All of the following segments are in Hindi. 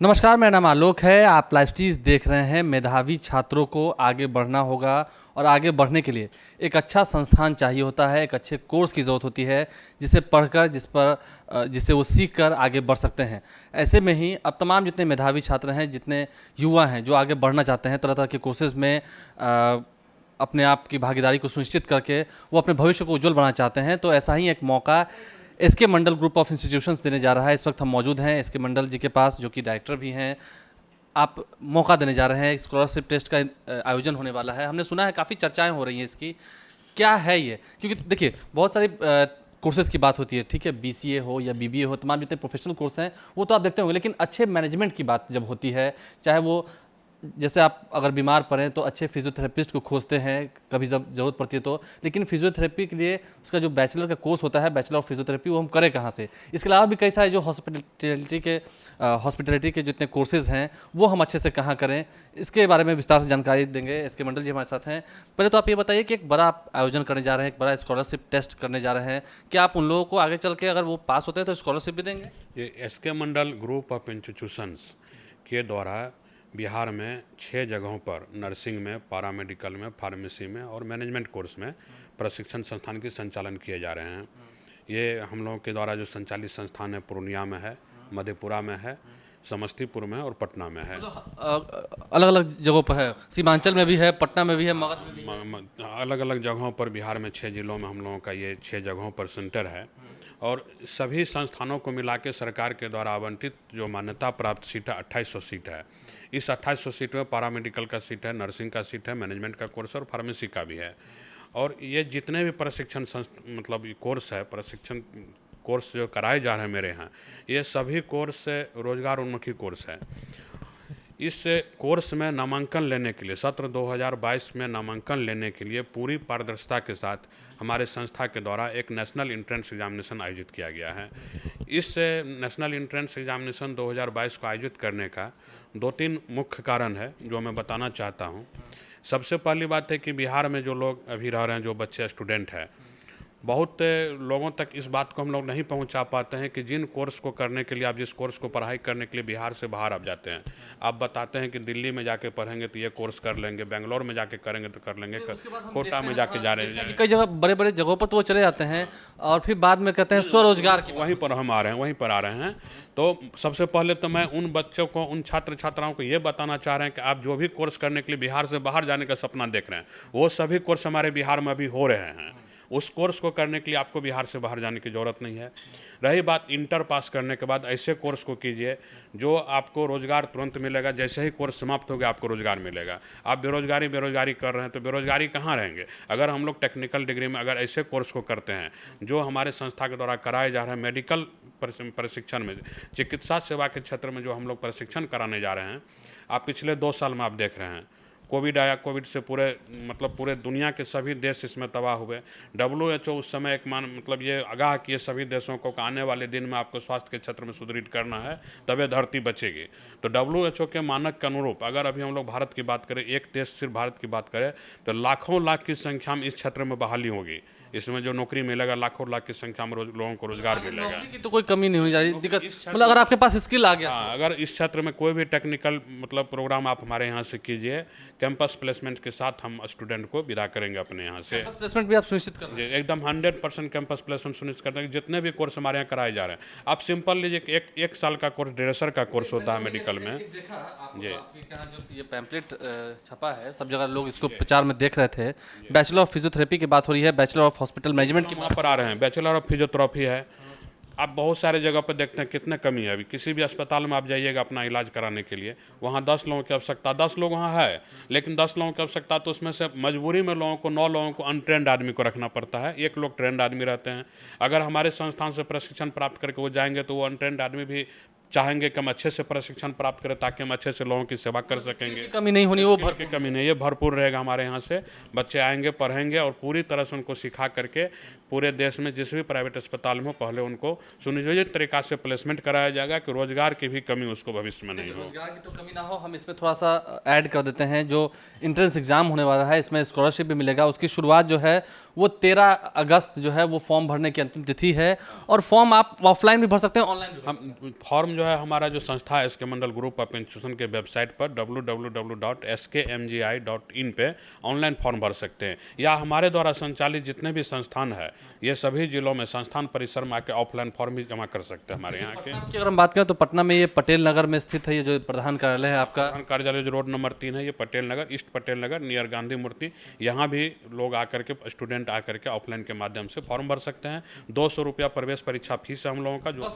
नमस्कार, मेरा नाम आलोक है। आप लाइव स्टीज देख रहे हैं। मेधावी छात्रों को आगे बढ़ना होगा और आगे बढ़ने के लिए एक अच्छा संस्थान चाहिए होता है, एक अच्छे कोर्स की ज़रूरत होती है जिसे पढ़कर जिसे वो सीख कर आगे बढ़ सकते हैं। ऐसे में ही अब तमाम जितने मेधावी छात्र हैं, जितने युवा हैं जो आगे बढ़ना चाहते हैं, तरह तरह के कोर्सेज़ में अपने आप की भागीदारी को सुनिश्चित करके वो अपने भविष्य को उज्जवल बनाना चाहते हैं, तो ऐसा ही एक मौका SK Mandal group of institutions देने जा रहा है। इस वक्त हम मौजूद हैं एसके मंडल जी के पास, जो कि डायरेक्टर भी हैं। आप मौका देने जा रहे हैं, स्कॉलरशिप टेस्ट का आयोजन होने वाला है। हमने सुना है काफ़ी चर्चाएं हो रही हैं इसकी, क्या है ये? क्योंकि देखिए बहुत सारी कोर्सेज़ की बात होती है, ठीक है, बीसीए हो या बीबीए हो, तमाम जितने प्रोफेशनल कोर्स हैं वो तो आप देखते होंगे, लेकिन अच्छे मैनेजमेंट की बात जब होती है, चाहे वो जैसे आप अगर बीमार पड़ें तो अच्छे फिजियोथेरेपिस्ट को खोजते हैं कभी जब ज़रूरत पड़ती है तो, लेकिन फिजियोथेरेपी के लिए उसका जो बैचलर का कोर्स होता है, बैचलर ऑफ फिजियोथेरेपी, वो हम करें कहाँ से? इसके अलावा भी कई सारे जो हॉस्पिटलिटी के जितने कोर्सेज़ हैं वो हम अच्छे से कहाँ करें, इसके बारे में विस्तार से जानकारी देंगे। एसके मंडल जी हमारे साथ हैं। पहले तो आप ये बताइए कि एक बड़ा आप आयोजन करने जा रहे हैं, एक बड़ा स्कॉलरशिप टेस्ट करने जा रहे हैं, क्या आप उन लोगों को आगे चल के अगर वो पास होते हैं तो स्कॉलरशिप भी देंगे? ये SK Mandal group of institutions के द्वारा बिहार में 6 जगहों पर नर्सिंग में, पैरामेडिकल में, फार्मेसी में और मैनेजमेंट कोर्स में प्रशिक्षण संस्थान के संचालन किए जा रहे हैं। ये हम लोगों के द्वारा जो संचालित संस्थान है पूर्णिया में है, मधेपुरा में है, समस्तीपुर में और पटना में है। अलग अलग जगहों पर है, सीमांचल में भी है, पटना में भी है, मगध में भी है। अलग अलग जगहों पर बिहार में 6 जिलों में हम लोगों का ये 6 जगहों पर सेंटर है। और सभी संस्थानों को मिला के सरकार के द्वारा आवंटित जो मान्यता प्राप्त सीट है 2800 सीट है। इस 2800 सीट में पैरामेडिकल का सीट है, नर्सिंग का सीट है, मैनेजमेंट का कोर्स है और फार्मेसी का भी है। और ये जितने भी प्रशिक्षण मतलब कोर्स है, प्रशिक्षण कोर्स जो कराए जा रहे हैं मेरे यहाँ, ये सभी कोर्स रोजगार उन्मुखी कोर्स है। इस कोर्स में नामांकन लेने के लिए सत्र 2022 में नामांकन लेने के लिए पूरी पारदर्शिता के साथ हमारे संस्था के द्वारा एक नेशनल इंट्रेंस एग्जामिनेशन आयोजित किया गया है। इस नेशनल इंट्रेंस एग्जामिनेशन 2022 को आयोजित करने का 2-3 मुख्य कारण है जो मैं बताना चाहता हूँ। सबसे पहली बात है कि बिहार में जो लोग अभी रह रहे हैं, जो बच्चे स्टूडेंट हैं, बहुत लोगों तक इस बात को हम लोग नहीं पहुंचा पाते हैं कि जिन कोर्स को करने के लिए आप जिस कोर्स को पढ़ाई करने के लिए बिहार से बाहर आप जाते हैं, आप बताते हैं कि दिल्ली में जाके पढ़ेंगे तो ये कोर्स कर लेंगे, बेंगलोर में जाके करेंगे तो कर लेंगे, कोटा में जाके जा रहे हैं, कई जगह बड़े बड़े जगहों पर तो वो चले जाते हैं और फिर बाद में कहते हैं स्वरोजगार की वहीं पर हम आ रहे हैं, वहीं पर आ रहे हैं। तो सबसे पहले तो मैं उन बच्चों को, उन छात्र छात्राओं को ये बताना चाह रहे हैं कि आप जो भी कोर्स करने के लिए बिहार से बाहर जाने का सपना देख रहे हैं, वो सभी कोर्स हमारे बिहार में अभी हो रहे हैं। उस कोर्स को करने के लिए आपको बिहार से बाहर जाने की ज़रूरत नहीं है। रही बात इंटर पास करने के बाद, ऐसे कोर्स को कीजिए जो आपको रोज़गार तुरंत मिलेगा। जैसे ही कोर्स समाप्त हो गया आपको रोज़गार मिलेगा। आप बेरोजगारी कर रहे हैं तो बेरोजगारी कहाँ रहेंगे? अगर हम लोग टेक्निकल डिग्री में अगर ऐसे कोर्स को करते हैं जो हमारे संस्था के द्वारा कराए जा रहे हैं, मेडिकल प्रशिक्षण में, चिकित्सा सेवा के क्षेत्र में जो हम लोग प्रशिक्षण कराने जा रहे हैं, आप पिछले 2 साल में आप देख रहे हैं कोविड आया, कोविड से पूरे दुनिया के सभी देश इसमें तबाह हुए। WHO उस समय एक ये आगाह किए सभी देशों को कि आने वाले दिन में आपको स्वास्थ्य के क्षेत्र में सुदृढ़ करना है, तभी धरती बचेगी। तो WHO के मानक के अनुरूप अगर अभी हम लोग भारत की बात करें, एक देश सिर्फ भारत की बात करें, तो लाखों लाख की संख्या में इस क्षेत्र में बहाली होगी। इसमें जो नौकरी मिलेगा, लाखों लाख की संख्या में लोगों को रोजगार मिलेगा। नौकरी की तो कोई कमी नहीं होनी चाहिए। दिक्कत मतलब अगर आपके पास स्किल आ गया, अगर इस क्षेत्र में कोई भी टेक्निकल प्रोग्राम आप हमारे यहाँ से कीजिए, कैंपस प्लेसमेंट के साथ हम स्टूडेंट को विदा करेंगे अपने यहाँ से। कैंपस प्लेसमेंट भी आप सुनिश्चित कर रहे हैं? एकदम 100% कैंपस प्लेसमेंट सुनिश्चित करते हैं। जितने भी कोर्स हमारे यहाँ कराए जा रहे हैं, आप सिंपल लीजिए, एक साल का कोर्स, ड्रेसर का कोर्स होता है मेडिकल में। जी, जो ये पैम्पलेट छपा है, सब जगह लोग इसको प्रचार में देख रहे थे। बैचलर ऑफ फिजियोथेरेपी की बात हो रही है, बैचलर ऑफ हॉस्पिटल मैनेजमेंट की वहाँ पर आ रहे हैं, बैचलर ऑफ फिजियोथेरेपी है। आप बहुत सारे जगह पर देखते हैं कितने कमी है। अभी किसी भी अस्पताल में आप जाइएगा अपना इलाज कराने के लिए, वहाँ 10 लोगों की आवश्यकता, 10 लोग वहाँ है, लेकिन 10 लोगों की आवश्यकता, तो उसमें से मजबूरी में 9 लोगों को अनट्रेंड आदमी को रखना पड़ता है, 1 लोग ट्रेंड आदमी रहते हैं। अगर हमारे संस्थान से प्रशिक्षण प्राप्त करके वो जाएंगे तो वो अनट्रेंड आदमी भी चाहेंगे कि हम अच्छे से प्रशिक्षण प्राप्त करें ताकि हम अच्छे से लोगों की सेवा कर सकेंगे। कमी नहीं होनी, वो भर की कमी नहीं, ये भरपूर रहेगा। हमारे यहाँ से बच्चे आएंगे, पढ़ेंगे और पूरी तरह से उनको सिखा करके पूरे देश में जिस भी प्राइवेट अस्पताल में हो, पहले उनको सुनियोजित तरीका से प्लेसमेंट कराया जाएगा कि रोजगार की भी कमी उसको भविष्य में नहीं हो। रोजगार की तो कमी ना हो। हम इसमें थोड़ा सा ऐड कर देते हैं, जो इंट्रेंस एग्जाम होने वाला है, इसमें स्कॉलरशिप भी मिलेगा। उसकी शुरुआत जो है वो 13 अगस्त जो है वो फॉर्म भरने की अंतिम तिथि है, और फॉर्म आप ऑफलाइन भी भर सकते हैं, ऑनलाइन भी। हम फॉर्म जो जो है हमारा जो संस्था है SK Mandal group of institution के वेबसाइट पर www.skmgi.in पे ऑनलाइन फॉर्म भर सकते हैं, या हमारे द्वारा संचालित जितने भी संस्थान है ये सभी जिलों में संस्थान परिसर में आके ऑफलाइन फॉर्म भी जमा कर सकते हैं हमारे यहाँ के। की अगर हम बात करें तो पटना में ये पटेल नगर में स्थित है, ये जो प्रधान कार्यालय है आपका। प्रधान कार्यालय जो रोड नंबर 3 है, ये पटेल नगर, ईस्ट पटेल नगर नियर गांधी मूर्ति, यहाँ भी लोग आकर के स्टूडेंट आकर के ऑफलाइन के माध्यम से फॉर्म भर सकते हैं। 200 रुपया प्रवेश परीक्षा फीस है हम लोगों का, जो बस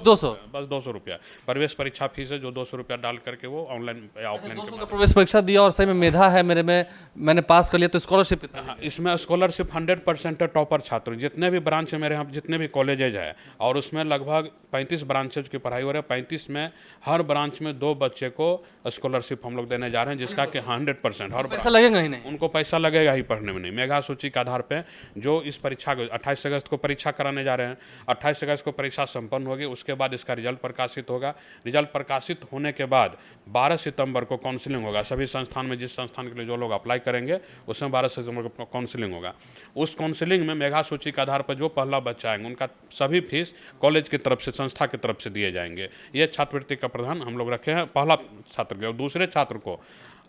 200 रुपया प्रवेश परीक्षा फीस है, जो 200 रुपया डाल करके वो ऑनलाइन या ऑफलाइन 200 का प्रवेश परीक्षा दिया और सही में मेधा है मेरे में, मैंने पास कर लिया, तो स्कॉलरशिप कितना है? हाँ, इसमें स्कॉलरशिप 100% है। टॉपर छात्र जितने भी ब्रांच है मेरे यहाँ, जितने भी कॉलेजेज है, और उसमें लगभग 35 ब्रांचेज की पढ़ाई हो रही है। 35 में हर ब्रांच में 2 बच्चे को स्कॉलरशिप हम लोग देने जा रहे हैं, जिसका कि 100% हर पैसा लगेगा ही नहीं। उनको पैसा लगेगा ही पढ़ने में नहीं। मेधा सूची के आधार पे जो इस परीक्षा को 28 अगस्त को परीक्षा कराने जा रहे हैं, 28 अगस्त को परीक्षा संपन्न होगी, उसके बाद इसका रिजल्ट प्रकाशित होगा। रिजल्ट प्रकाशित होने के बाद 12 सितंबर को काउंसलिंग होगा। सभी संस्थान में, जिस संस्थान के लिए जो लोग अप्लाई करेंगे उसमें 12 सितंबर को काउंसलिंग होगा। उस काउंसलिंग में मेधा सूची के आधार पर जो पहला बच्चा आएंगे उनका सभी फीस कॉलेज की तरफ से, संस्था की तरफ से दिए जाएंगे। ये छात्रवृत्ति का प्रावधान हम लोग रखे हैं पहला छात्र के, और दूसरे छात्र को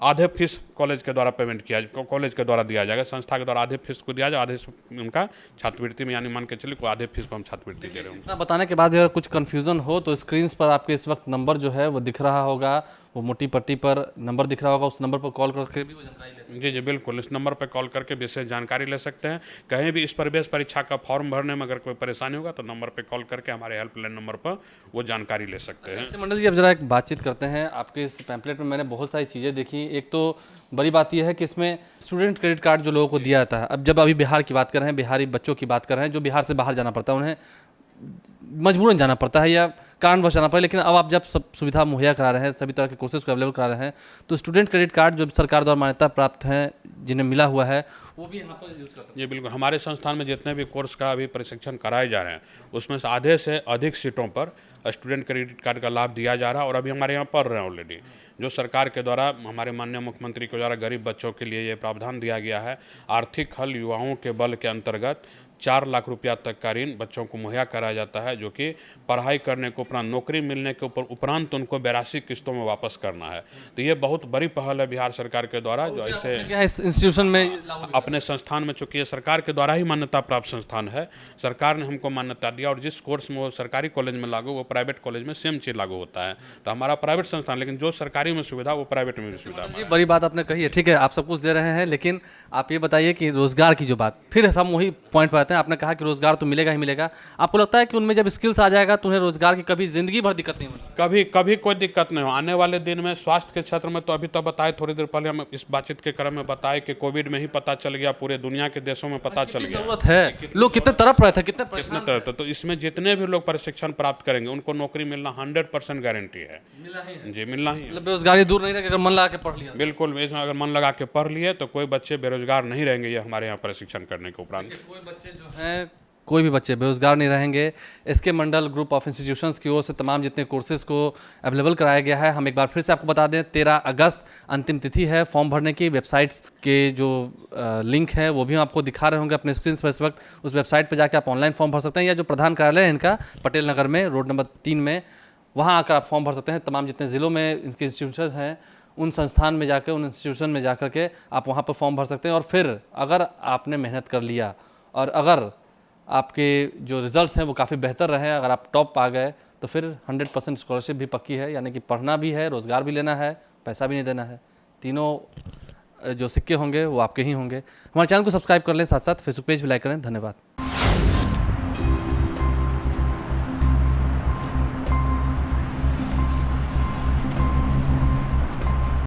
आधे फीस कॉलेज के द्वारा पेमेंट किया, कॉलेज के द्वारा दिया जाएगा, संस्था के द्वारा आधे फीस को दिया जाए, आधे उनका छात्रवृत्ति में, यानी मान के चलिए आधे फीस पर हम छात्रवृत्ति दे रहे हैं। इतना बताने के बाद भी अगर कुछ कन्फ्यूज़न हो तो स्क्रीन पर आपके इस वक्त नंबर जो है वो दिख रहा होगा, वो मोटी पट्टी पर नंबर दिख रहा होगा, उस नंबर पर कॉल करके भी वो जानकारी ले सकते हैं। जी जी बिल्कुल, इस नंबर पर कॉल करके विशेष जानकारी ले सकते हैं। कहीं भी इस प्रवेश परीक्षा का फॉर्म भरने में अगर कोई परेशानी होगा तो नंबर पर कॉल करके हमारे हेल्पलाइन नंबर पर वो जानकारी ले सकते हैं। मंडल जी, अब जरा एक बातचीत करते हैं। आपके इस पैम्पलेट में मैंने बहुत सारी चीज़ें देखी। एक तो बड़ी बात यह है कि इसमें स्टूडेंट क्रेडिट कार्ड जो लोगों को दिया जाता है, अब जब अभी बिहार की बात कर रहे हैं, बिहारी बच्चों की बात कर रहे हैं जो बिहार से बाहर जाना पड़ता है, उन्हें मजबूरन जाना पड़ता है या कारणवश जाना पड़ता है, लेकिन अब आप जब सब सुविधा मुहैया करा रहे हैं, सभी तरह के कोर्सेज को अवेलेबल करा रहे हैं, तो स्टूडेंट क्रेडिट कार्ड जो सरकार द्वारा मान्यता प्राप्त हैं, जिन्हें मिला हुआ है, वो भी यहाँ पर यूज़ कर सकते हैं। ये बिल्कुल, हमारे संस्थान में जितने भी कोर्स का अभी प्रशिक्षण कराए जा रहे हैं उसमें से आधे से अधिक सीटों पर स्टूडेंट क्रेडिट कार्ड का लाभ दिया जा रहा है, और अभी हमारे यहाँ पढ़ रहे हैं ऑलरेडी। जो सरकार के द्वारा, हमारे माननीय मुख्यमंत्री के द्वारा गरीब बच्चों के लिए ये प्रावधान दिया गया है। आर्थिक हल युवाओं के बल के अंतर्गत 4 लाख रुपया तक का ऋण बच्चों को मुहैया कराया जाता है, जो कि पढ़ाई करने के उपरांत, नौकरी मिलने के उपरांत उनको 82 किस्तों में वापस करना है। तो ये बहुत बड़ी पहल है बिहार सरकार के द्वारा, जो ऐसे इस इंस्टीट्यूशन में अपने संस्थान में, चूंकि ये सरकार के द्वारा ही मान्यता प्राप्त संस्थान है, सरकार ने हमको मान्यता दिया, और जिस कोर्स में वो सरकारी कॉलेज में लागू, वो प्राइवेट कॉलेज में सेम चीज़ लागू होता है। तो हमारा प्राइवेट संस्थान, लेकिन जो सरकारी में सुविधा वो प्राइवेट में भी सुविधा है। बड़ी बात आपने कही है, ठीक है, आप सब कुछ दे रहे हैं, लेकिन आप ये बताइए कि रोजगार की जो बात, फिर हम वही पॉइंट पर आते हैं। आपने कहा कि रोजगार तो मिलेगा ही मिलेगा, आपको लगता है कि उनमें जब स्किल्स आ जाएगा तो उन्हें रोजगार की कभी जिंदगी भर दिक्कत नहीं होगी? कभी कोई दिक्कत नहीं हो। आने वाले दिन में स्वास्थ्य के क्षेत्र में तो अभी तो बताए, थोड़ी देर पहले हम इस बातचीत के क्रम में बताए कि कोविड में ही पता चल गया, पूरे दुनिया के देशों में पता चल गया जरूरत है, लोग कितने तड़प रहे थे, कितने तरह। तो इसमें जितने भी लोग प्रशिक्षण प्राप्त करेंगे उनको नौकरी मिलना 100% गारंटी है। जी, मिलना ही है। मतलब बेरोजगारी दूर नहीं रहेगी अगर मन लगा के पढ़ लिया। बिल्कुल, इसमें अगर मन लगा के पढ़ लिए तो कोई बच्चे बेरोजगार नहीं रहेंगे, ये हमारे यहाँ प्रशिक्षण करने के उपरांत। कोई बच्चे जो हैं, कोई भी बच्चे बेरोजगार नहीं रहेंगे। SK Mandal group of institutions की ओर से तमाम जितने कोर्सेज को अवेलेबल कराया गया है। हम एक बार फिर से आपको बता दें, 13 अगस्त अंतिम तिथि है फॉर्म भरने की। वेबसाइट्स के जो लिंक है वो भी हम आपको दिखा रहे होंगे अपने स्क्रीन पर इस वक्त। उस वेबसाइट पर जाकर आप ऑनलाइन फॉर्म भर सकते हैं, या जो प्रधान कार्यालय है इनका पटेल नगर में, रोड नंबर 3 में, वहाँ आकर आप फॉर्म भर सकते हैं। तमाम जितने ज़िलों में इनके इंस्टीट्यूशन हैं, उन संस्थान में जाकर, उन इंस्टीट्यूशन में जाकर के आप वहाँ पर फॉर्म भर सकते हैं। और फिर अगर आपने मेहनत कर लिया और अगर आपके जो रिजल्ट्स हैं वो काफ़ी बेहतर रहे, अगर आप टॉप आ गए, तो फिर 100% स्कॉलरशिप भी पक्की है, यानी कि पढ़ना भी है, रोज़गार भी लेना है, पैसा भी नहीं देना है। तीनों जो सिक्के होंगे वो आपके ही होंगे। हमारे चैनल को सब्सक्राइब कर लें, साथ साथ फेसबुक पेज भी लाइक करें। धन्यवाद।